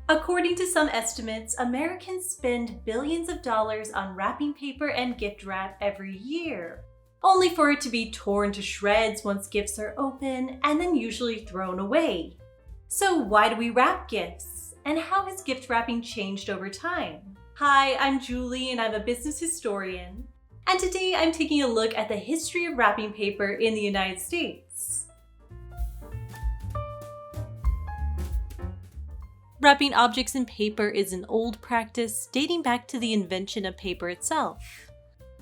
According to some estimates, Americans spend billions of dollars on wrapping paper and gift wrap every year, only for it to be torn to shreds once gifts are open and then usually thrown away. So why do we wrap gifts? And how has gift wrapping changed over time? Hi, I'm Julie and I'm a business historian. And today I'm taking a look at the history of wrapping paper in the United States. Wrapping objects in paper is an old practice dating back to the invention of paper itself.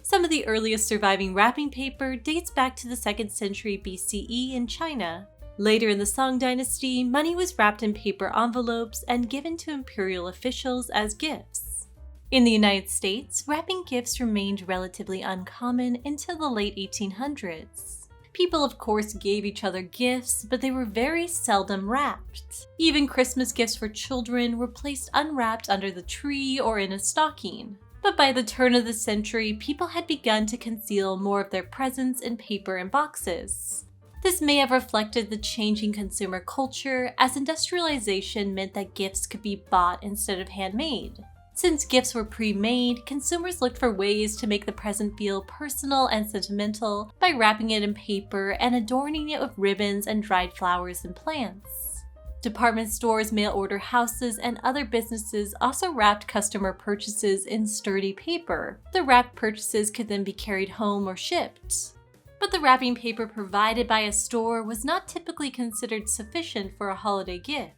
Some of the earliest surviving wrapping paper dates back to the 2nd century BCE in China. Later in the Song dynasty, money was wrapped in paper envelopes and given to imperial officials as gifts. In the United States, wrapping gifts remained relatively uncommon until the late 1800s. People, of course, gave each other gifts, but they were very seldom wrapped. Even Christmas gifts for children were placed unwrapped under the tree or in a stocking. But by the turn of the century, people had begun to conceal more of their presents in paper and boxes. This may have reflected the changing consumer culture, as industrialization meant that gifts could be bought instead of handmade. Since gifts were pre-made, consumers looked for ways to make the present feel personal and sentimental by wrapping it in paper and adorning it with ribbons and dried flowers and plants. Department stores, mail-order houses, and other businesses also wrapped customer purchases in sturdy paper. The wrapped purchases could then be carried home or shipped. But the wrapping paper provided by a store was not typically considered sufficient for a holiday gift.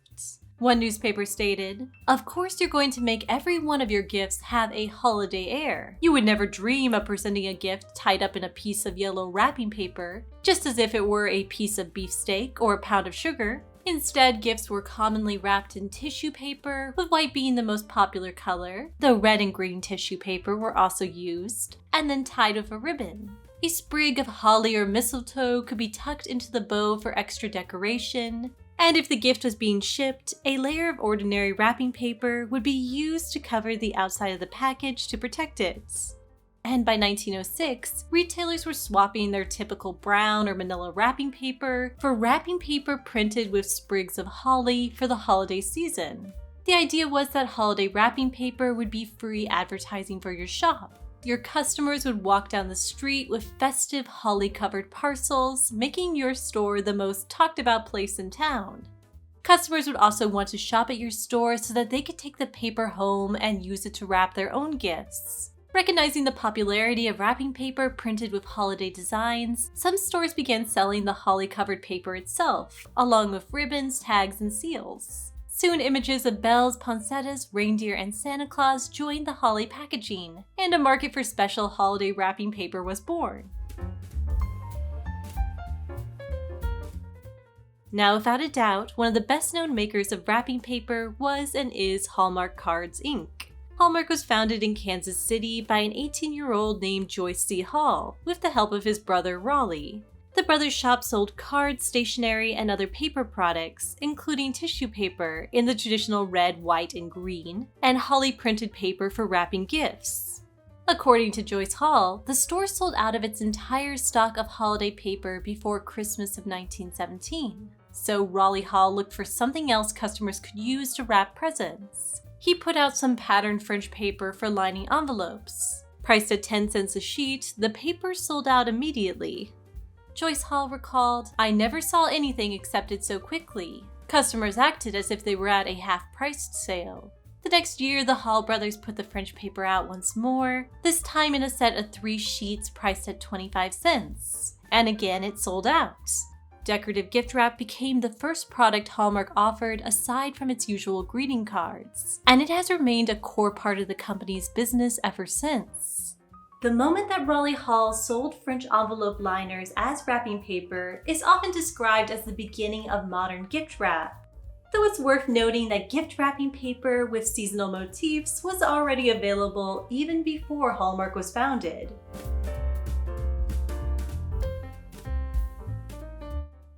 One newspaper stated, "Of course you're going to make every one of your gifts have a holiday air. You would never dream of presenting a gift tied up in a piece of yellow wrapping paper, just as if it were a piece of beefsteak or a pound of sugar. Instead, gifts were commonly wrapped in tissue paper, with white being the most popular color, though red and green tissue paper were also used, and then tied with a ribbon. A sprig of holly or mistletoe could be tucked into the bow for extra decoration, and if the gift was being shipped, a layer of ordinary wrapping paper would be used to cover the outside of the package to protect it." And by 1906, retailers were swapping their typical brown or manila wrapping paper for wrapping paper printed with sprigs of holly for the holiday season. The idea was that holiday wrapping paper would be free advertising for your shop. Your customers would walk down the street with festive holly-covered parcels, making your store the most talked-about place in town. Customers would also want to shop at your store so that they could take the paper home and use it to wrap their own gifts. Recognizing the popularity of wrapping paper printed with holiday designs, some stores began selling the holly-covered paper itself, along with ribbons, tags, and seals. Soon images of bells, poinsettias, reindeer, and Santa Claus joined the holly packaging, and a market for special holiday wrapping paper was born. Now, without a doubt, one of the best-known makers of wrapping paper was and is Hallmark Cards, Inc. Hallmark was founded in Kansas City by an 18-year-old named Joyce C. Hall, with the help of his brother Raleigh. The brothers' shop sold cards, stationery, and other paper products, including tissue paper in the traditional red, white, and green, and holly printed paper for wrapping gifts. According to Joyce Hall, the store sold out of its entire stock of holiday paper before Christmas of 1917. So Raleigh Hall looked for something else customers could use to wrap presents. He put out some patterned French paper for lining envelopes. Priced at 10 cents a sheet, the paper sold out immediately. Joyce Hall recalled, "I never saw anything accepted so quickly. Customers acted as if they were at a half-priced sale." The next year, the Hall brothers put the French paper out once more, this time in a set of 3 sheets priced at 25 cents. And again, it sold out. Decorative gift wrap became the first product Hallmark offered aside from its usual greeting cards, and it has remained a core part of the company's business ever since. The moment that Raleigh Hall sold French envelope liners as wrapping paper is often described as the beginning of modern gift wrap, though it's worth noting that gift wrapping paper with seasonal motifs was already available even before Hallmark was founded.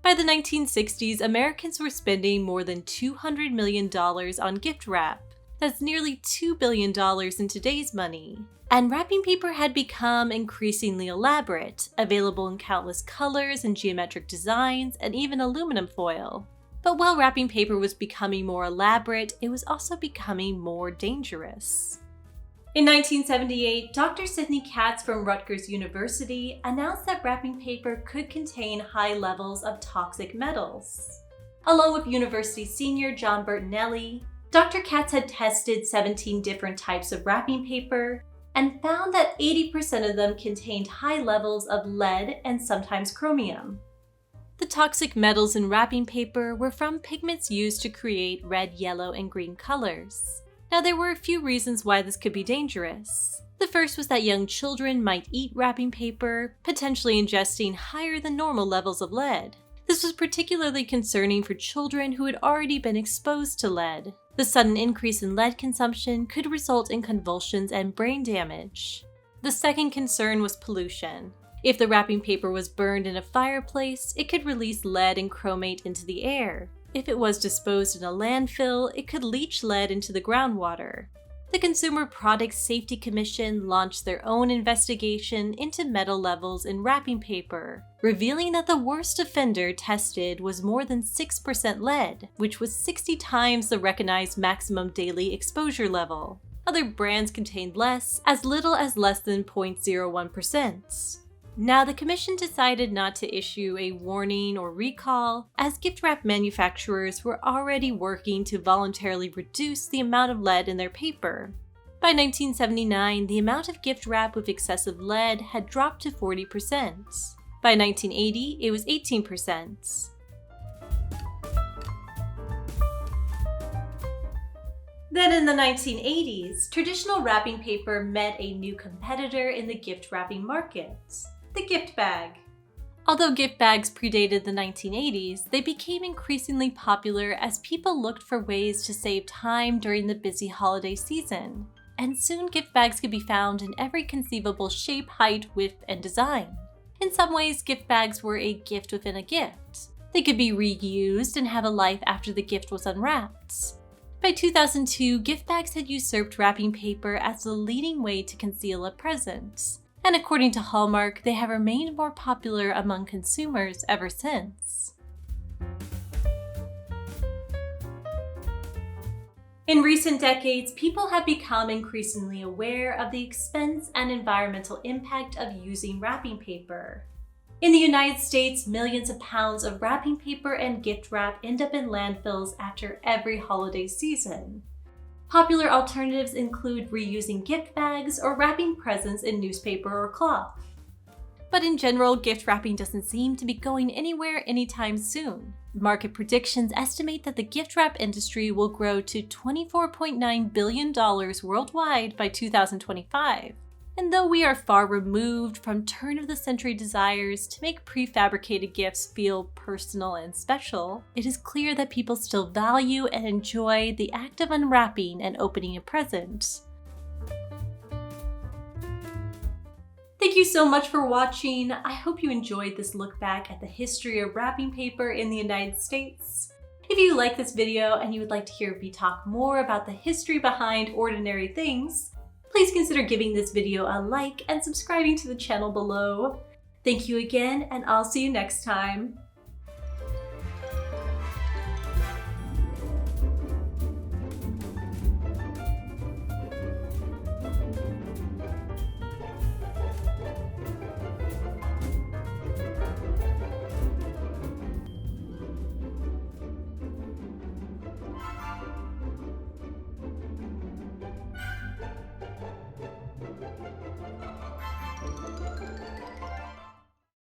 By the 1960s, Americans were spending more than $200 million on gift wrap. That's nearly $2 billion in today's money. And wrapping paper had become increasingly elaborate, available in countless colors and geometric designs, and even aluminum foil. But while wrapping paper was becoming more elaborate, it was also becoming more dangerous. In 1978, Dr. Sidney Katz from Rutgers University announced that wrapping paper could contain high levels of toxic metals. Along with university senior John Bertinelli, Dr. Katz had tested 17 different types of wrapping paper and found that 80% of them contained high levels of lead and sometimes chromium. The toxic metals in wrapping paper were from pigments used to create red, yellow, and green colors. Now, there were a few reasons why this could be dangerous. The first was that young children might eat wrapping paper, potentially ingesting higher than normal levels of lead. This was particularly concerning for children who had already been exposed to lead. The sudden increase in lead consumption could result in convulsions and brain damage. The second concern was pollution. If the wrapping paper was burned in a fireplace, it could release lead and chromate into the air. If it was disposed in a landfill, it could leach lead into the groundwater. The Consumer Product Safety Commission launched their own investigation into metal levels in wrapping paper, revealing that the worst offender tested was more than 6% lead, which was 60 times the recognized maximum daily exposure level. Other brands contained less, as little as less than 0.01%. Now, the commission decided not to issue a warning or recall, as gift wrap manufacturers were already working to voluntarily reduce the amount of lead in their paper. By 1979, the amount of gift wrap with excessive lead had dropped to 40%. By 1980, it was 18%. Then in the 1980s, traditional wrapping paper met a new competitor in the gift wrapping market. The gift bag. Although gift bags predated the 1980s, they became increasingly popular as people looked for ways to save time during the busy holiday season. And soon gift bags could be found in every conceivable shape, height, width, and design. In some ways, gift bags were a gift within a gift. They could be reused and have a life after the gift was unwrapped. By 2002, gift bags had usurped wrapping paper as the leading way to conceal a present. And according to Hallmark, they have remained more popular among consumers ever since. In recent decades, people have become increasingly aware of the expense and environmental impact of using wrapping paper. In the United States, millions of pounds of wrapping paper and gift wrap end up in landfills after every holiday season. Popular alternatives include reusing gift bags or wrapping presents in newspaper or cloth. But in general, gift wrapping doesn't seem to be going anywhere anytime soon. Market predictions estimate that the gift wrap industry will grow to $24.9 billion worldwide by 2025. And though we are far removed from turn-of-the-century desires to make prefabricated gifts feel personal and special, it is clear that people still value and enjoy the act of unwrapping and opening a present. Thank you so much for watching. I hope you enjoyed this look back at the history of wrapping paper in the United States. If you like this video and you would like to hear me talk more about the history behind ordinary things, please consider giving this video a like and subscribing to the channel below. Thank you again, and I'll see you next time.